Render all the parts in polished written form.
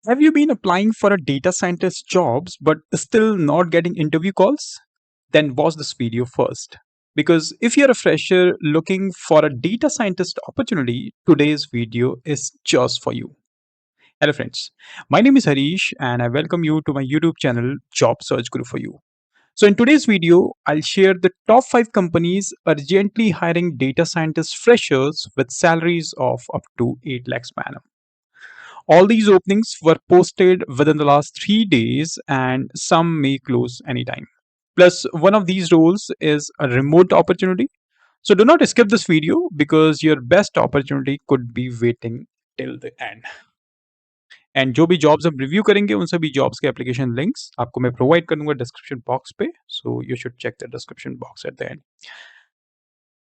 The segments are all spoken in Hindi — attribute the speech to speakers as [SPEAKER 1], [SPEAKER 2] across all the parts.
[SPEAKER 1] Have you been applying for a data scientist jobs but still not getting interview calls? Then watch this video first. Because if you're a fresher looking for a data scientist opportunity, today's video is just for you. Hello friends, my name is Harish and I welcome you to my YouTube channel Job Search Guru for you. So in today's video, I'll share the top 5 companies urgently hiring data scientist freshers with salaries of up to 8 lakhs per annum. All these openings were posted within the last 3 days, and some may close anytime. Plus, one of these roles is a remote opportunity. So, do not skip this video because your best opportunity could be waiting till the end. And जो भी जॉब्स हम रिव्यू करेंगे उन सभी जॉब्स के एप्लीकेशन लिंक्स आपको मैं प्रोवाइड करूंगा डिस्क्रिप्शन बॉक्स पे so you should check the description box at the end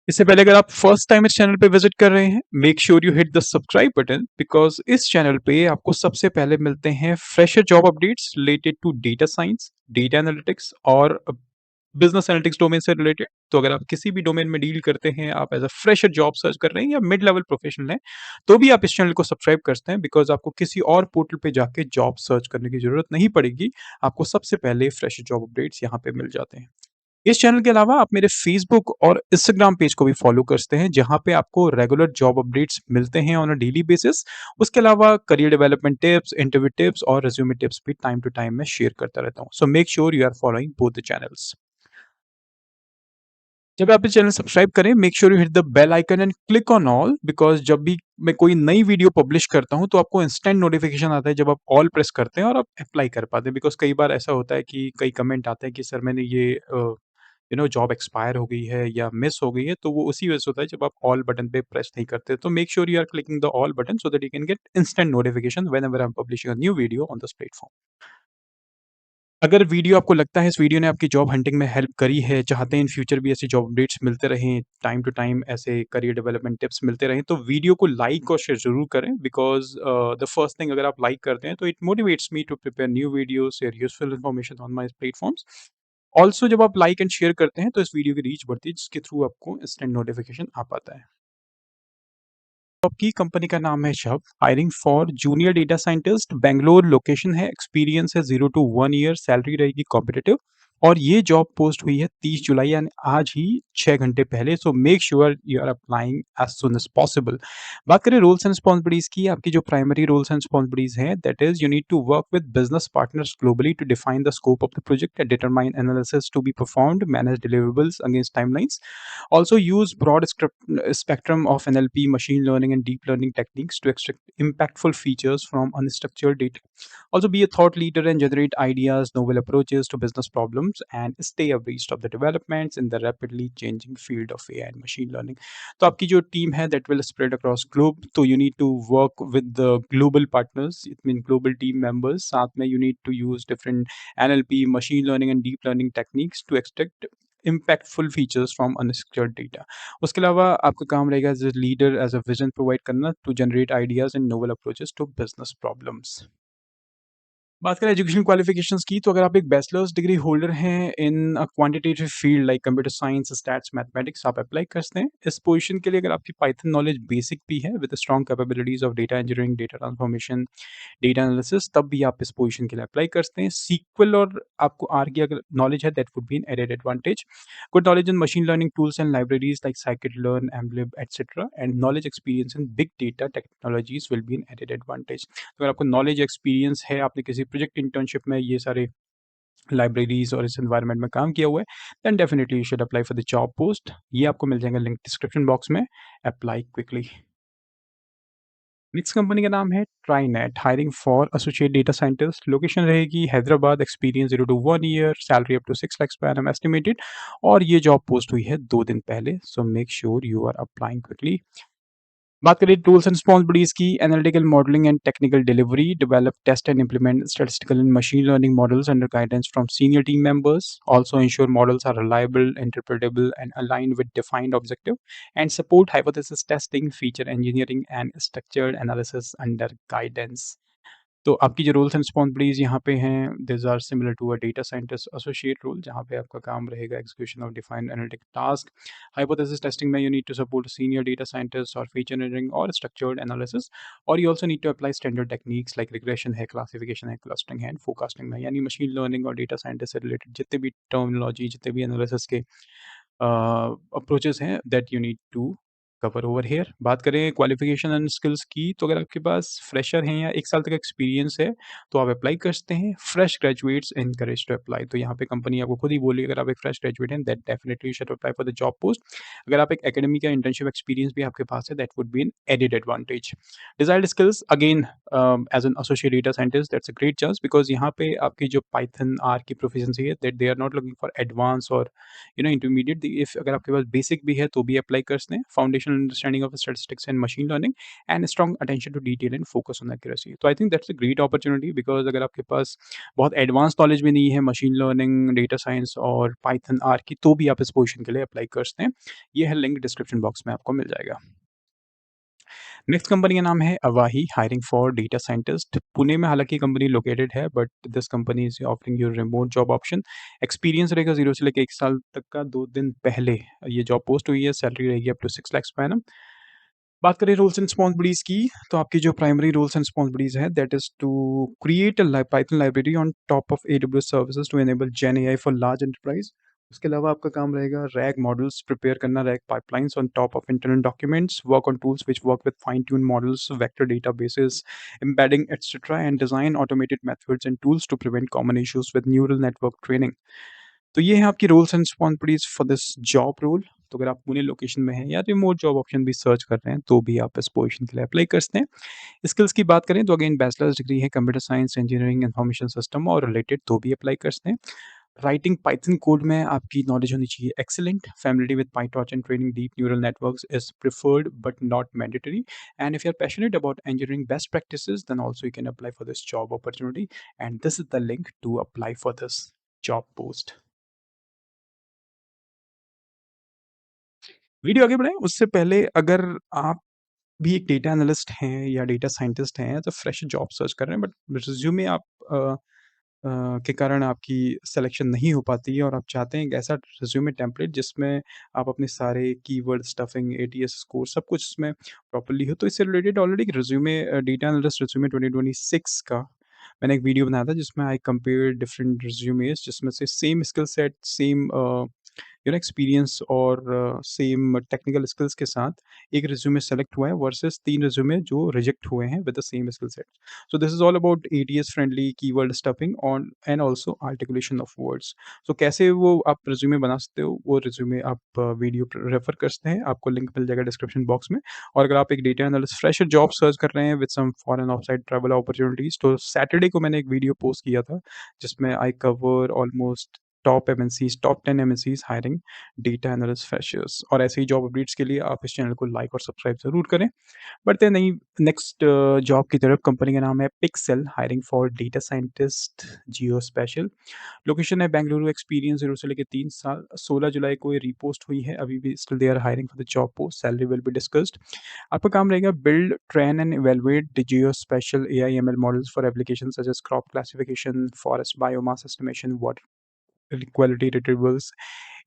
[SPEAKER 1] इससे पहले अगर आप फर्स्ट टाइम इस चैनल पे विजिट कर रहे हैं make sure you hit the subscribe button because इस चैनल पे आपको सबसे पहले मिलते हैं fresher job updates related to data science data analytics और बिजनेस एनालिटिक्स डोमेन से रिलेटेड तो अगर आप किसी भी डोमेन में डील करते हैं आप as a fresher job search कर रहे हैं या मिड लेवल प्रोफेशनल हैं तो भी आप इस चैनल को सब्सक्राइब करते हैं बिकॉज आपको किसी और पोर्टल पे जाके जॉब सर्च करने की जरूरत नहीं पड़ेगी आपको सबसे पहले फ्रेशर जॉब अपडेट्स यहाँ पे मिल जाते हैं इस चैनल के अलावा आप मेरे फेसबुक और इंस्टाग्राम पेज को भी फॉलो करते हैं जहां पे आपको रेगुलर जॉब अपडेट्स मिलते हैं ऑन अ डेली बेसिस उसके अलावा career development tips interview tips और रिज्यूमे टिप्स भी टाइम टू टाइम मैं शेयर करता रहता हूं so make sure you are following both the channels जब आप इस चैनल सब्सक्राइब करें make sure you hit the bell icon and click on all because जब भी मैं कोई नई वीडियो पब्लिश करता हूं तो आपको इंस्टेंट नोटिफिकेशन आता है जब आप ऑल प्रेस करते हैं और आप अप्लाई कर पाते हैं बिकॉज कई बार ऐसा होता है कि कई कमेंट आते हैं कि सर मैंने ये जॉब एक्सपायर हो गई है या मिस हो गई है तो वो उसी वजह से होता है जब आप ऑल बटन पे प्रेस नहीं करते तो make sure you are clicking the all button so that you can get instant notification whenever I am publishing a new video on this platform अगर वीडियो आपको लगता है इस वीडियो ने आपकी जॉब हंटिंग में हेल्प करी है चाहते हैं इन फ्यूचर भी ऐसी जॉब अपडेट्स मिलते रहें टाइम टू टाइम ऐसे करियर डेवलपमेंट टिप्स मिलते रहें तो वीडियो को लाइक और शेयर जरूर करें बिकॉज द फर्स्ट थिंग अगर आप लाइक करते हैं तो it motivates me to prepare new videos share useful information on my platforms also जब आप लाइक एंड शेयर करते हैं तो इस वीडियो की रीच बढ़ती है जिसके थ्रू आपको इंस्टेंट नोटिफिकेशन आ पाता है आपकी कंपनी का नाम है शब hiring for junior data scientist Bangalore location है एक्सपीरियंस है 0 to 1 ईयर सैलरी रहेगी कॉम्पिटिटिव और ये जॉब पोस्ट हुई है 30 जुलाई यानी आज ही 6 घंटे पहले so make sure you are applying as soon as possible बात करें रोल्स एंड रिस्पॉन्सिबिलिटीज की आपकी जो प्राइमरी रोल्स एंड रिस्पॉन्सिबिलिटीज हैं that is you need to work with business partners globally to define the scope of the project and determine analysis to be performed manage deliverables against timelines also use spectrum of NLP, machine learning, and deep learning techniques to extract impactful features from unstructured data. Also, be a thought leader and generate ideas, novel approaches to business problems, and stay abreast of the developments in the rapidly changing field of AI and machine learning. तो आपकी जो टीम है that will spread across globe, तो you need to work with the global partners. It means global team members. साथ में you need to use different NLP, machine learning, and deep learning techniques to extract impactful features from unstructured data. उसके अलावा आपका काम रहेगा as a leader as a vision provide करना to generate ideas and novel approaches to business problems बात करें एजुकेशन क्वालिफिकेशंस की तो अगर आप एक बैचलर्स डिग्री होल्डर हैं in a quantitative field like computer science stats mathematics आप अप्लाई कर सकते हैं इस पोजीशन के लिए अगर आपकी पाइथन नॉलेज बेसिक भी है with strong capabilities of data engineering data transformation data analysis तब भी आप इस पोजीशन के लिए अप्लाई कर सकते हैं सीक्वल और आपको आर की अगर नॉलेज है that would be an added advantage good knowledge in machine learning tools and libraries like scikit-learn amlib etc and knowledge experience in big data technologies will be an added advantage तो अगर आपको नॉलेज एक्सपीरियंस है आपने किसी प्रोजेक्ट इंटर्नशिप में ये सारे लाइब्रेरीज और इस एनवायरनमेंट में काम किया हुआ है then definitely you should apply for the job post ये आपको मिल जाएगा लिंक डिस्क्रिप्शन बॉक्स में अप्लाई क्विकली नेक्स्ट कंपनी का नाम है TriNet hiring for associate data scientist location रहेगी Hyderabad experience 0 to 1 year salary up to 6 lakhs per annum estimated और ये जॉब पोस्ट हुई है 2 दिन पहले so make sure you are applying quickly बात करें टूल्स एंड रिस्पॉन्सिबिलिटीज की analytical modelling and technical delivery develop test and implement statistical and machine learning models under guidance from senior team members also ensure models are reliable interpretable and aligned with defined objective and support hypothesis testing feature engineering and structured analysis under guidance तो आपकी जो रोल्स एंड रिस्पॉन्सिबिलिटीज़ यहाँ पे हैं, these are similar to a data scientist associate role, जहाँ पे आपका काम रहेगा execution of defined analytic task, hypothesis testing में you need to support senior data scientist और फीचर इंजीनियरिंग और स्ट्रक्चर्ड एनालिसिस, और you also need to apply standard techniques like regression है, क्लासिफिकेशन है, क्लस्टरिंग है एंड फोरकास्टिंग में, यानी मशीन लर्निंग और डेटा साइंटिस्ट से रिलेटेड जितने भी टर्मिनोलॉजी, जितने भी एनालिसिस के अप्रोचेस हैं, that you need to cover over here. बात करें क्वालिफिकेशन एंड स्किल्स की, तो अगर आपके पास फ्रेशर हैं या 1 साल तक एक्सपीरियंस है, तो आप अप्लाई कर सकते हैं। Fresh graduates encourage to apply, तो यहाँ पे कंपनी आपको खुद ही बोली, अगर आप एक फ्रेश ग्रेजुएट हैं, that definitely you should apply for the job post. अगर आप एक एकेडमिक या इंटर्नशिप एक्सपीरियंस भी आपके पास है, that would be an added advantage. Desired skills again, as an associate data scientist, that's a great chance, because यहाँ पे आपकी जो पाइथन आर की प्रोफिशिएंसी है, that they are not looking for advance और इंटरमीडिएट। इफ अगर आपके पास बेसिक भी है तो भी अप्लाई कर सकते हैं। Foundational understanding of statistics and machine learning and strong attention to detail and focus on accuracy. तो I think that's a great opportunity, because अगर आपके पास बहुत एडवांस नॉलेज भी नहीं है मशीन लर्निंग, डेटा साइंस और पाइथन आर की, तो भी आप इस पोजीशन के लिए अप्लाई कर सकते हैं। ये है लिंक डिस्क्रिप्शन बॉक्स में आपको मिल जाएगा। नेक्स्ट कंपनी का नाम है Avahi, hiring for data scientist. Pune में हालांकि कंपनी लोकेटेड है, but this company is offering you remote job option. Experience रहेगा 0 से लेकर 1 साल तक का। 2 दिन पहले ये जॉब पोस्ट हुई है। सैलरी रहेगी up to 6 lakh per annum. बात करें रोल्स एंड रिस्पॉन्सिबिलिटीज की, तो आपकी जो प्राइमरी रोल्स एंड रिस्पॉन्सिबिलिटीज है, that is to create a Python library on top of AWS services to enable gen AI for large enterprise. उसके अलावा आपका काम रहेगा रैग मॉडल्स प्रिपेयर करना, RAG pipelines on top of internal documents, work on tools which work with fine tune models, vector databases, embedding etc, and design automated methods and tools to prevent common issues with neural network training। तो ये है आपकी roles and responsibilities for this job role. तो अगर आप पुणे लोकेशन में हैं या रिमोट जॉब ऑप्शन भी सर्च कर रहे हैं, तो भी आप इस पोजीशन के लिए अप्लाई कर सकते हैं। स्किल्स की बात करें तो अगेन बैचलर्स डिग्री है computer science, engineering, information system और रिलेटेड, तो भी अप्लाई कर सकते हैं। राइटिंग पाइथन कोड में आपकी नॉलेज होनी चाहिए excellent. Familiarity with PyTorch and training deep neural networks is preferred but not mandatory. And if you are passionate about engineering best practices, then also you can apply for this job opportunity, and this is the link to apply for this job post। Video आगे बढ़ाएं उससे पहले, अगर आप भी एक डेटा एनालिस्ट हैं या डेटा साइंटिस्ट हैं, तो फ्रेश जॉब सर्च कर रहे हैं, बट रिज्यूमे आप के कारण आपकी सिलेक्शन नहीं हो पाती है, और आप चाहते हैं एक ऐसा रिज्यूमे टेम्पलेट जिसमें आप अपने सारे कीवर्ड स्टफिंग, एटीएस स्कोर सब कुछ इसमें प्रॉपर्ली हो, तो इससे रिलेटेड ऑलरेडी एक रिज्यूमे, डेटा एनालिस्ट रिज्यूमे 2026 का मैंने एक वीडियो बनाया था, जिसमें आई कंपेयर डिफरेंट रिज्यूमेज, जिसमें से same skill set, same experience और सेम टेक्निकल स्किल्स के साथ एक रिज्यूमे सेलेक्ट हुआ है वर्सेस 3 रिज्यूमे जो रिजेक्ट हुए हैं with the same skill set. So this is all about ATS friendly keyword stuffing on and also articulation of words. So कैसे वो आप रिज्यूमे बना सकते हो, वो रिज्यूमे आप वीडियो रेफर कर सकते हैं, आपको लिंक मिल जाएगा डिस्क्रिप्शन बॉक्स में। और अगर आप एक data analyst fresher job search कर रहे हैं with some foreign offsite travel opportunities, तो सैटरडे को मैंने एक वीडियो पोस्ट किया था, जिसमें I cover almost top MNCs, top 10 MNCs hiring data analyst freshers. और ऐसे ही जॉब अपडेट्स के लिए आप इस चैनल को लाइक और सब्सक्राइब ज़रूर करें। बढ़ते हैं नहीं नेक्स्ट जॉब की तरफ। कंपनी का नाम है pixel, hiring for data scientist Jio special. Location है बेंगलुरु। एक्सपीरियंस 0 से लेकर 3 साल। 16 जुलाई को ये रीपोस्ट हुई है, अभी भी still they are hiring for the job post. Salary will be discussed. आपका काम रहेगा build, train and evaluate the geospatial AI ML models for application such as crop classification, forest biomass estimation, water quality retrievals,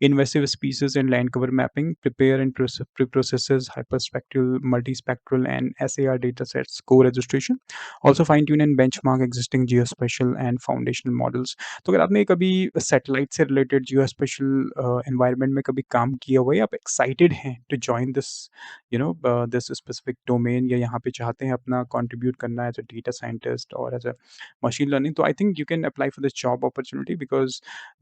[SPEAKER 1] invasive species and land cover mapping, prepare and preprocesses hyperspectral, multispectral and SAR datasets, co-registration, also fine tune and benchmark existing geospatial and foundational models। तो अगर आपने कभी सैटेलाइट से रिलेटेड जियोस्पेशल एनवायरनमेंट में कभी काम किया हुआ है, आप एक्साइटेड हैं to join this this specific domain, या यहाँ पे चाहते हैं अपना कंट्रीब्यूट करना एज अ डेटा साइंटिस्ट और एज अ मशीन लर्निंग, तो I think you can apply for this job opportunity, because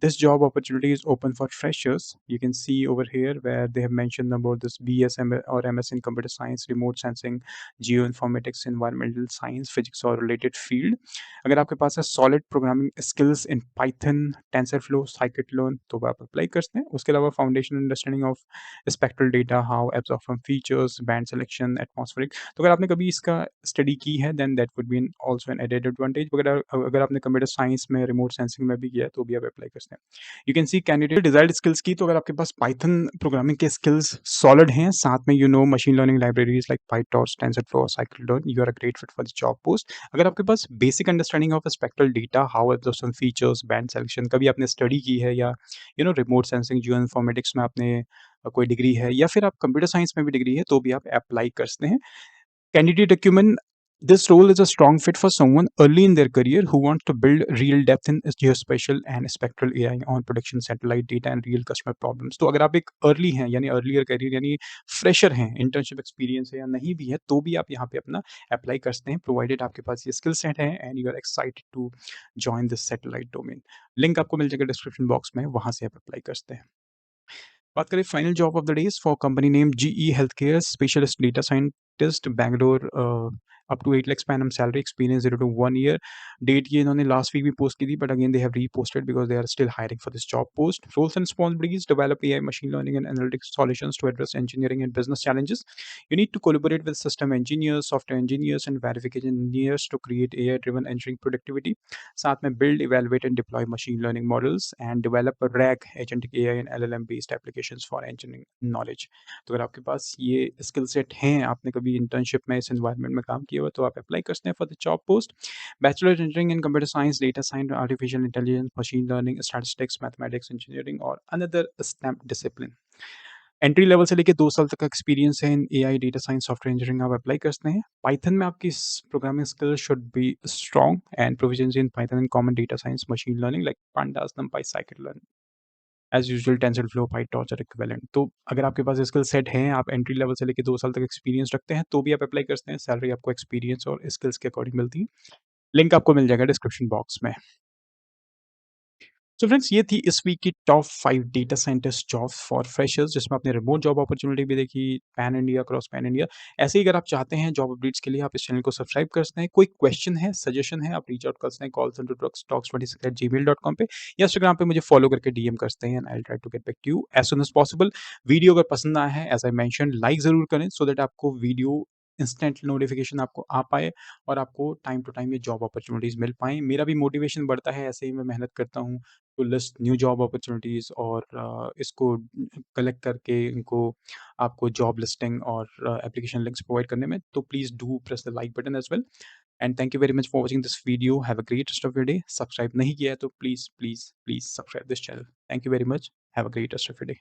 [SPEAKER 1] this job opportunity is open for freshers। You can see over here where they have mentioned about this BSM or MS in computer science, remote sensing, geoinformatics, environmental science, physics और related field। अगर आपके पास है solid programming skills in Python, TensorFlow, scikit-learn, तो आप अप्लाई कर सकते हैं। उसके अलावा foundation understanding of spectral data, how absorb from features, band selection, atmospheric, तो अगर आपने कभी इसका स्टडी की है, then that would be also an added advantage। अगर आपने कंप्यूटर साइंस में, रिमोट सेंसिंग में भी किया है, तो भी आप अप्लाई कर सकते हैं। You can see candidate desired skill skills की, तो अगर आपके पास पाइथन प्रोग्रामिंग के स्किल्स सॉलिड हैं, साथ में machine learning libraries like PyTorch, TensorFlow और scikit-learn, you are a great fit for the job post. अगर आपके पास basic understanding of spectral data, how absorption features, band selection, कभी आपने स्टडी की है, या रिमोट सेंसिंग, जियो इन्फॉर्मेटिक्स में आपने कोई डिग्री है, या फिर आप कंप्यूटर साइंस में भी डिग्री है, तो भी आप अप्लाई कर सकते हैं। Candidate acumen. This role is a strong fit for someone early in their career who wants to build real depth in geospatial and spectral AI on production satellite data and real customer problems. तो अगर आप एक अर्ली हैं, यानी अर्लियर करियर, यानी फ्रेशर हैं, इंटर्नशिप एक्सपीरियंस है या नहीं भी है, तो भी आप यहाँ पे अपना अप्लाई कर सकते हैं, प्रोवाइडेड आपके पास ये स्किल सेट है and you are excited to join this satellite domain. Link आपको मिल जाएगा डिस्क्रिप्शन बॉक्स में, वहाँ से आप अप्लाई कर सकते हैं। बात करें final job of the days for company name GE health care specialist data scientist Bangalore, up to 8 lakh per annum salary, experience 0 to 1 year. Date ये इन्होंने लास्ट वीक भी पोस्ट की थी, but again they have reposted because they are still hiring for this job post. Roles and responsibilities: develop AI, machine learning and analytics solutions to address engineering and business challenges. You need to collaborate with system engineers, software engineers, and verification engineers to create AI-driven engineering productivity. साथ में build, evaluate, and deploy machine learning models and develop a RAG, agentic AI and LLM-based applications for engineering knowledge. तो अगर आपके पास ये स्किल सेट हैं, आपने कभी इंटर्नशिप में इस एनवायरनमेंट में काम किया हुआ, तो आप अप्लाई कर सकते हैं for the job post. Bachelor engineering in computer science, data science, artificial intelligence, machine learning, statistics, mathematics, engineering और another STEM discipline. Entry level से लेके 2 साल तक का एक्सपीरियंस है in AI, data science, software engineering, आप अप्लाई कर सकते हैं। पाइथन में आपकी programming skill should be strong and proficiency in Python and common data science, machine learning like pandas, numpy, scikit-learn, as usual TensorFlow, PyTorch और इक्विवेलेंट। तो अगर आपके पास स्किल सेट हैं, आप एंट्री लेवल से लेके 2 साल तक एक्सपीरियंस रखते हैं, तो भी आप अप्लाई कर सकते हैं। सैलरी आपको एक्सपीरियंस और स्किल्स के अकॉर्डिंग मिलती है। लिंक आपको मिल जाएगा डिस्क्रिप्शन बॉक्स में। सो फ्रेंड्स, ये थी इस वीक की top 5 data scientist jobs for freshers, जिसमें आपने रिमोट जॉब अपॉर्चुनिटी भी देखी, pan India, cross pan India. ऐसे ही अगर आप चाहते हैं जॉब अपडेट्स के लिए, आप इस चैनल को सब्सक्राइब कर सकते हैं। कोई क्वेश्चन है, सजेशन है, आप रीच आउट कर सकते हैं कॉल सेंटर talks26@gmail.com पे, या इंस्टाग्राम पे मुझे फॉलो करके डीएम कर सकते हैं and I will try to get back to you as soon as possible. Video अगर पसंद आया है, एज़ आई मेंशन्ड, लाइक ज़रूर करें सो दैट आपको वीडियो इंस्टेंट नोटिफिकेशन आपको आ पाए और आपको टाइम टू टाइम ये जॉब अपॉर्चुनिटीज़ मिल पाएँ। मेरा भी मोटिवेशन बढ़ता है, ऐसे ही मैं मेहनत करता हूँ to list new job opportunities और इसको कलेक्ट करके इनको आपको जॉब लिस्टिंग और एप्लीकेशन लिंक्स प्रोवाइड करने में। तो please do press the like button as well and thank you very much for watching this video. Have a great rest of your day. Subscribe नहीं किया है तो please, please, please subscribe this channel. Thank you very much. Have a great rest of your day.